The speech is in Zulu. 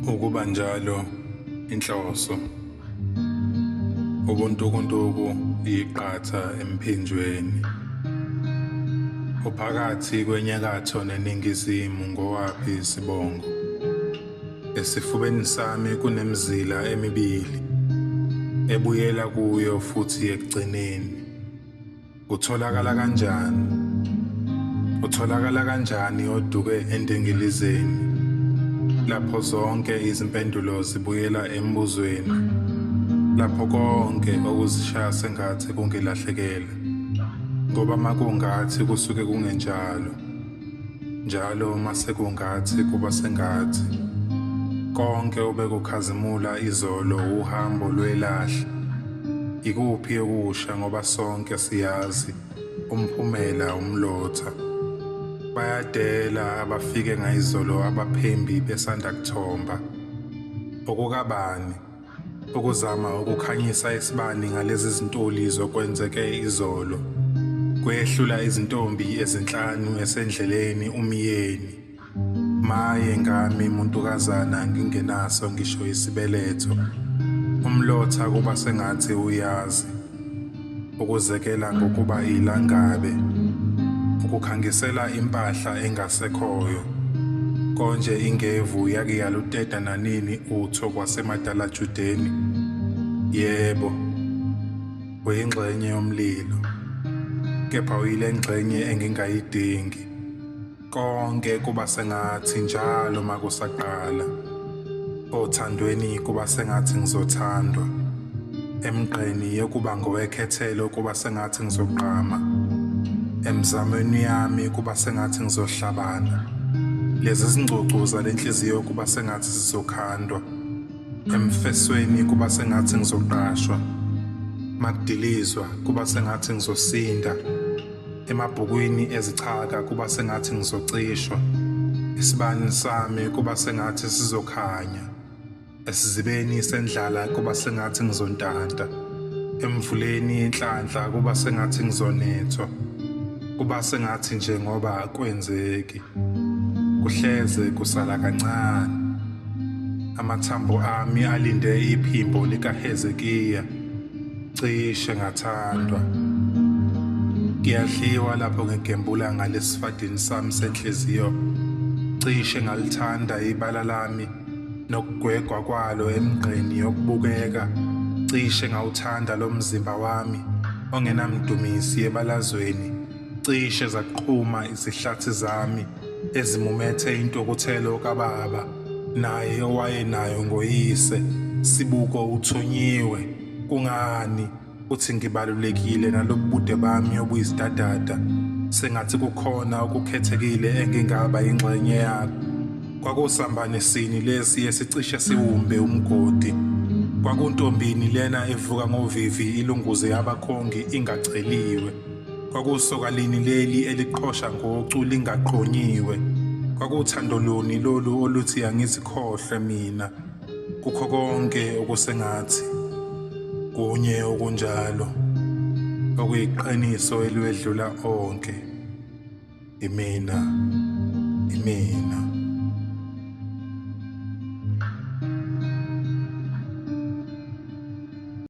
Ukuba njalo inhloso ubuntukuntuku iqatha emphinjweni uphakathi kwenyakatho neningizimu ngowaphi isibongo esifubeni sami kunemizila emibili ebuyela kuyo futhi ekugcineni utholakala kanjani oduke endengilizeni lapho zonke izimpendulo zibuyela embuzweni lapho konke okuzishaya sengathi kungilahlekela ngoba makungathi kusuke kungenjalo njalo mase kungathi kuba sengathi konke obekukhazimula izolo uhambo lwelahla ikuphi okusha ngoba sonke siyazi umphumela umlotha bayadela abafike ngayizolo abaphembi besanda kuthomba okukabani ukuzama ukukhanyisa isibani ngalezi zintoli zokwenzeke izolo kwehlula izintombi ezinhlanu esendleleni umyeni maye ngami muntukazana ngingenaso ngisho isibeletho umlotha kuba sengathi uyazi ukuzekela ngokuba ilangabe ukukhangisela impahla engasekhoyo konje ingevu yake yaluteta nanini utho kwasemadala Judeni yebo uyingxenye yomlilo kepha uyile ngxenye engingayidingi konke kuba sengathi njalo makusaqala othandweni kuba sengathi ngizothandwa emgqeni yokuba ngowekhethelo kuba sengathi ngizoqhama emzamweni yami kuba sengathi ngizohlabana lezi zingcucu zalenhliziyo kuba sengathi zizokhandwa emfesweni kuba sengathi ngizoqashwa makudilizwa kuba sengathi ngizosinda emabhukwini ezichaka kuba sengathi ngizocishwa isibani sami kuba sengathi sizokhanya esizibeni sendlala kuba sengathi ngizontanta emvuleni yenhlanhla kuba sengathi ngizonethwa kuba sengathi njengoba kwenzeki kuhleze kusala kancane amathambo ami alinde iphimbo likaHezekiya cishe ngathandwa ngiyadliwa lapho ngigembula ngalesifadini sami senhliziyo cishe ngalithanda ibala lami nokugwegwa kwalo emgqeni yokubukeka cishe ngawuthanda lo mzimba wami ongenamdumisi ebalazweni cishe zaqhuma izihlathi zami ezimumethe intokuthelo kababa naye owayenayo ngoyise sibuko uthonyiwe kungani uthi ngibalulekile nalobubude bami obuyisidadada sengathi kukhona okukhethekile engingaba ingxenye yakho kwakusambane sini lesi esicishe siwumbe umgodi kwakuntombini lena evuka ngovivi ilunguze yabakhongi ingaceliwe kwakusokalini leli eliqhosha ngocu lingaqonyiwe kwakuthandoloni lolu oluthi angizikhohle mina kukho konke okusengathi kunye okunjalo okuyiqiniso eliwedlula onke imina